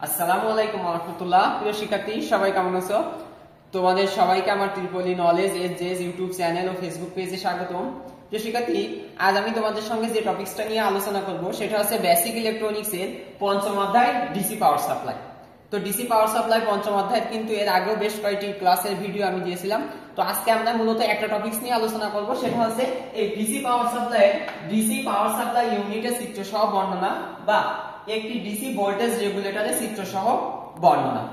আসসালামু আলাইকুম ওয়া রাহমাতুল্লাহ। প্রিয় শিক্ষার্থী, সবাই কেমন আছো? তোমাদের সবাইকে আমার ত্রিপলি নলেজ এসজেএস ইউটিউব চ্যানেল ও ফেসবুক পেজে স্বাগতম। প্রিয় শিক্ষার্থী, আজ আমি তোমাদের সঙ্গে যে টপিকসটা নিয়ে আলোচনা করব সেটা হচ্ছে বেসিক ইলেকট্রনিক্স এর পঞ্চম অধ্যায় ডিসি পাওয়ার সাপ্লাই। তো ডিসি পাওয়ার সাপ্লাই পঞ্চম অধ্যায় কিন্তু এর আগেও বেশ কয়েকটি ক্লাসের ভিডিও আমি দিয়েছিলাম। তো আজকে আমরা মূলত একটা টপিকস নিয়ে আলোচনা করব, সেটা হচ্ছে এই ডিসি পাওয়ার সাপ্লাই ইউনিটের চিত্র সহ বর্ণনা বা একটি ডিসি ভোল্টেজ রেগুলেটরের চিত্র সহ বর্ণনা।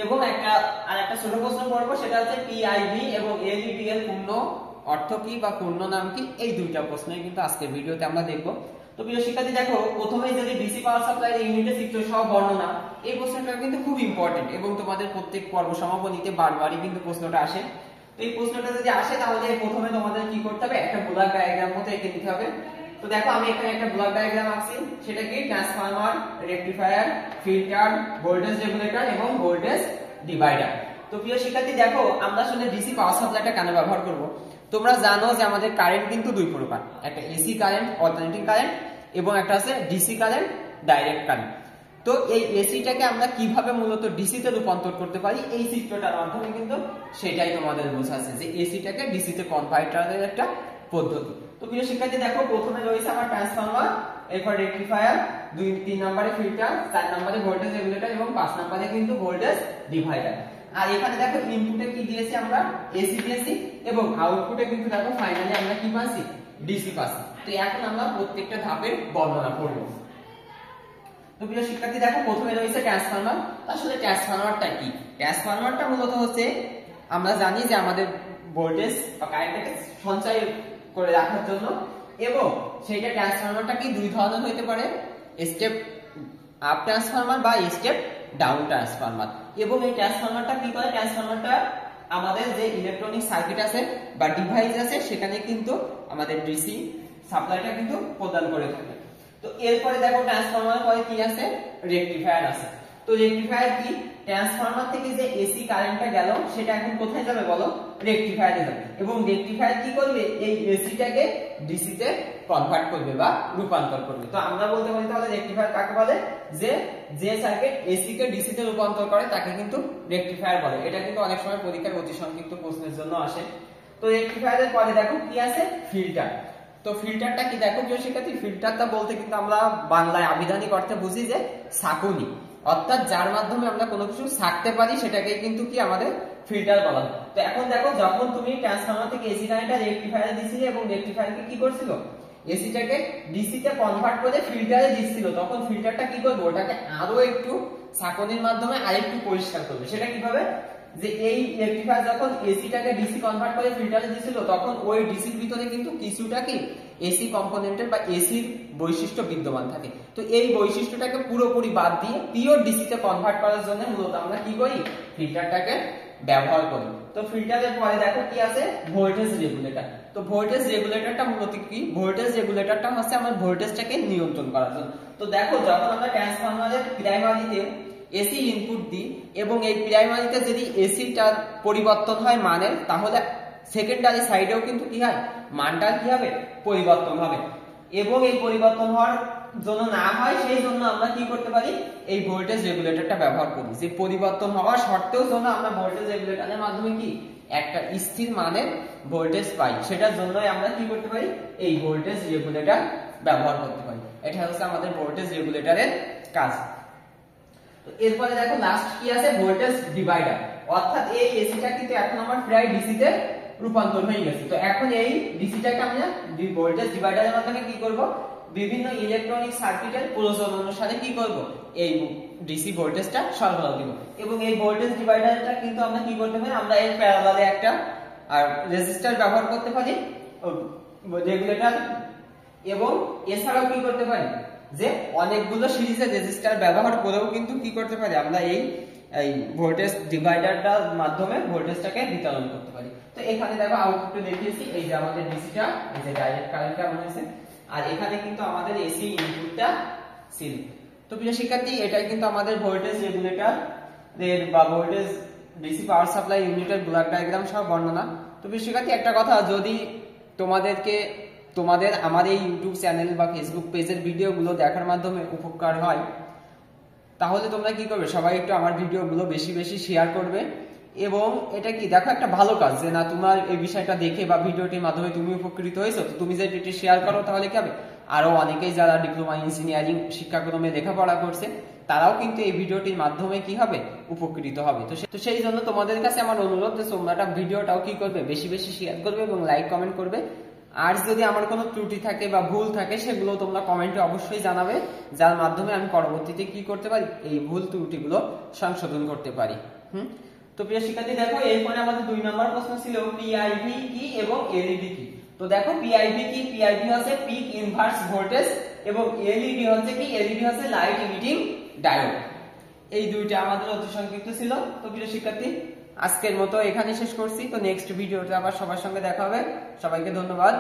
এবং একটা ছোট প্রশ্ন পড়বো, সেটা হচ্ছে পিআইভি এবং এলইডি এর পূর্ণ অর্থ কি বা পূর্ণ নাম কি, এই দুইটা প্রশ্নই কিন্তু আজকের ভিডিওতে আমরা দেখব। তো প্রিয় শিক্ষার্থী, দেখো প্রথমেই যদি ডিসি পাওয়ার সাপ্লাই ইউনিটের চিত্র সহ বর্ণনা, এই প্রশ্নটা কিন্তু খুব ইম্পর্টেন্ট এবং তোমাদের প্রত্যেক পর্ব সমাপনীতে বারবারই কিন্তু প্রশ্নটা আসে। তো এই প্রশ্নটা যদি আসে তাহলে প্রথমে তোমাদের কি করতে হবে, একটা ব্লক ডায়াগ্রাম মতো এঁকে নিতে হবে। তো দেখো আমি এখানে একটা ব্লক ডায়াগ্রাম আঁকছি, সেটা কি transformer, rectifier, filter, voltage regulator এবং ভোল্টেজ ডিভাইডার। তো প্রিয় শিক্ষার্থী, দেখো আমরা আসলে ডিসি পাওয়ার সাপ্লাইটা কেন ব্যবহার করব। তোমরা জানো যে আমাদের কারেন্ট কিন্তু দুই প্রকার, একটা এসি কারেন্ট অল্টারনেটিং কারেন্ট এবং একটা আছে ডিসি কারেন্ট ডাইরেক্ট কারেন্ট। তো এই এসিটাকে আমরা কিভাবে মূলত ডিসি তে রূপান্তর করতে পারি, এই চিত্রটার মাধ্যমে কিন্তু সেটাই তোমাদের বোঝাচ্ছে যে এসিটাকে ডিসি তে কনভার্টারের একটা পদ্ধতি। তো প্রিয় শিক্ষার্থী, দেখো প্রথমে রয়েছে আমার ট্রান্সফরমার, এরপর রেকটিফায়ার, 3 নম্বরে ফিল্টার, 4 নম্বরে ভোল্টেজ রেগুলেটর এবং 5 নম্বরে কিন্তু ভোল্টেজ ডিভাইডার। আর এখানে দেখো ইনপুটে কি দিয়েছি আমরা, এসি দিয়েছি এবং আউটপুটে কিন্তু দেখো ফাইনালি আমরা কি পাচ্ছি, ডিসি পাচ্ছি। তো এখন আমরা প্রত্যেকটা ধাপের বর্ণনা করব। তো প্রিয় শিক্ষার্থী, দেখো প্রথমে রয়েছে ট্রান্সফরমার। আসলে ট্রান্সফরমারটা কি? ট্রান্সফরমারটা মূলত হচ্ছে, আমরা জানি যে আমাদের ভোল্টেজ বা কারেন্টটাকে সঞ্চয় করে রাখার জন্য, এবং সেইটা ট্রান্সফরমারটা কি দুই ধরনের হতে পারে, স্টেপ আপ ট্রান্সফরমার বা স্টেপ ডাউন ট্রান্সফরমার। এবং এই ট্রান্সফরমারটা কি করে, ট্রান্সফরমারটা আমাদের যে ইলেকট্রনিক সার্কিট আছে বা ডিভাইস আছে সেখানে কিন্তু আমাদের ডিসি সাপ্লাইটা কিন্তু প্রদান করে থাকে। তো এরপরে দেখো ট্রান্সফরমার পরে কি আছে, রেকটিফায়ার আছে। তো রেকটিফায়ার কি, ট্রান্সফরমার থেকে যে এসি কারেন্টটা গেল সেটা এখন কোথায় যাবে বলো, রেকটিফায়ারে যাবে। এবং রেকটিফায়ার কি করবে, এই এসিটাকে ডিসি তে কনভার্ট করবে বা রূপান্তর করবে। তো আমরা বলতে পারি তাহলে রেকটিফায়ার কাকে বলে, যে সার্কিট এসি কে ডিসি তে রূপান্তর করে তাকে কিন্তু রেকটিফায়ার বলে। এটা কিন্তু অনেক সময় পরীক্ষার অতি সংক্ষিপ্ত প্রশ্নের জন্য আসে। তো রেকটিফায়ারের পরে দেখো কি আছে, ফিল্টার। তো ফিল্টারটা কি, দেখো প্রিয় শিক্ষার্থী, ফিল্টারটা বলতে কিন্তু আমরা বাংলায় আবিধানিক অর্থে বুঝি যে ছাঁকুনি, অর্থাৎ যার মাধ্যমে আমরা কোনো কিছু ছাঁকতে পারি সেটাকে কিন্তু কি আমাদের ফিল্টার বলা হয়। তো এখন দেখো, যখন তুমি ট্রান্সফরমার থেকে এসি কারেন্টটা রেকটিফায়ারে দিছিলে এবং রেকটিফায়ারকে কি করছিল, এসিটাকে ডিসি তে কনভার্ট করে ফিল্টারে দিচ্ছিল, তখন ফিল্টারটা কি করবে, ওটাকে আরো একটু ছাঁকনির মাধ্যমে আরেকটু পরিষ্কার করবে। সেটা কিভাবে, যে এই রেকটিফায়ার যখন এসিটাকে ডিসি কনভার্ট করে ফিল্টারে দিছিল, তখন ওই ডিসির ভিতরে কিন্তু কিছুটা কি এসি কম্পোনেন্টের বা এসির বৈশিষ্ট্য বিদ্যমান থাকে। তো এই বৈশিষ্ট্যটাকে পুরোপুরি বাদ দিয়ে পিওর ডিসি তে কনভার্ট করার জন্য মূলত আমরা কি করি, ফিল্টারটাকে ব্যবহার করি। তো ফিল্টারের পরে দেখো কি আছে, ভোল্টেজ রেগুলেটর। তো ভোল্টেজ রেগুলেটরটা মূলত কি, ভোল্টেজ রেগুলেটরটা হচ্ছে আমার ভোল্টেজটাকে নিয়ন্ত্রণ করার জন্য। তো দেখো, যখন আমরা ট্রান্সফরমারের প্রাইমারিতে এসি ইনপুট দিই এবং এই প্রাইমারিতে যদি এসিটার পরিবর্তন হয় মানের, তাহলে সেকেন্ডারি সাইডেও কিন্তু কি হয়, মানটা কি হবে, পরিবর্তন হবে। এবং এই পরিবর্তন হওয়ার জন্য না হয় সেই জন্য আমরা কি করতে পারি, এই ভোল্টেজ রেগুলেটরটা ব্যবহার করি, যে পরিবর্তন হওয়ার সত্ত্বেও জন্য আমরা ভোল্টেজ রেগুলেটরের মাধ্যমে কি একটা স্থির মানের ভোল্টেজ পাই, সেটার জন্যই আমরা কি করতে পারি, এই ভোল্টেজ রেগুলেটর ব্যবহার করতে পারি। এটা হচ্ছে আমাদের ভোল্টেজ রেগুলেটরের কাজ। তো এরপরে দেখো লাস্ট কি আছে, ভোল্টেজ ডিভাইডার। অর্থাৎ এই এসিটা কিন্তু এখন আমার প্রায় ডিসি তে রূপান্তর হয়ে গেছে। তো এখন এই ডিসিটাকে আমরা ভোল্টেজ ডিভাইডারের মাধ্যমে কি করব, বিভিন্ন ইলেকট্রনিক সার্কিটের প্রয়োজন অনুসারে কি করব, এই ডিসি ভোল্টেজটা সরবরাহ দিব। এবং এই ভোল্টেজ ডিভাইডারটা কিন্তু আমরা কি করতে পারি, আমরা এর প্যারালালে একটা আর রেজিস্টার ব্যবহার করতে পারি, রেগুলেটর, এবং এছাড়াও কি করতে পারি, যে অনেকগুলো সিরিজের রেজিস্টার ব্যবহার করেও কিন্তু কি করতে পারি, আমরা এই ভোল্টেজ ডিভাইডারটার মাধ্যমে ভোল্টেজটাকে বিতরণ করতে পারি। তো এখানে দেখো আউটপুটে দেখিয়েছি, এই যে আমাদের ডিসিটা, এই যে ডাইরেক্ট কারেন্টটা হয়েছে, আর এখানে কিন্তু আমাদের এসি ইনপুটটা ছিল। তো প্রিয় শিক্ষার্থী, এটাই কিন্তু আমাদের ভোল্টেজ রেগুলেটর এর বা ভোল্টেজ ডিসি পাওয়ার সাপ্লাই ইউনিটের ব্লক ডায়াগ্রাম সহ বর্ণনা। তো প্রিয় শিক্ষার্থী, একটা কথা, যদি তোমাদের আমার এই ইউটিউব চ্যানেল বা ফেসবুক পেজের ভিডিওগুলো দেখার মাধ্যমে উপকার হয়, তাহলে তোমরা কি করবে, সবাই একটু আমার ভিডিওগুলো বেশি বেশি শেয়ার করবে। এবং এটা কি দেখো একটা ভালো কাজ, যে না তোমার এই বিষয়টা দেখে বা ভিডিওটির মাধ্যমে তুমি উপকৃত হয়েছো, তো তুমি যদি এটি শেয়ার করো তাহলে কি হবে, আরো অনেকেই যারা ডিপ্লোমা ইঞ্জিনিয়ারিং শিক্ষাক্রমে লেখাপড়া করছে তারাও কিন্তু এই ভিডিওটির মাধ্যমে কি হবে, উপকৃত হবে। তো সেই জন্য তোমাদের কাছে আমার অনুরোধ যে তোমরা ভিডিওটাও কি করবে, বেশি বেশি শেয়ার করবে এবং লাইক কমেন্ট করবে। আর যদি আমার কোনো ত্রুটি থাকে বা ভুল থাকে সেগুলো তোমরা কমেন্টে অবশ্যই জানাবে, যার মাধ্যমে আমি পরবর্তীতে কি করতে পারি, এই ভুল ত্রুটিগুলো সংশোধন করতে পারি। তো প্রিয় শিক্ষার্থী দেখো, এরপরে আমাদের 2 নম্বর প্রশ্ন ছিল পিআইভি কি এবং এলইডি কি। তো দেখো পিআইভি কি, পিআইভি হচ্ছে পিক ইনভার্স ভোল্টেজ এবং এলইডি হচ্ছে কি, এলইডি হচ্ছে লাইট ইমিটিং ডায়োড। এই দুইটা আমাদের অতি সংক্ষিপ্ত ছিল। তো প্রিয় শিক্ষার্থী আজকের মতো এখানে শেষ করছি। তো নেক্সট ভিডিওতে আবার সবার সঙ্গে দেখা হবে। সবাইকে ধন্যবাদ।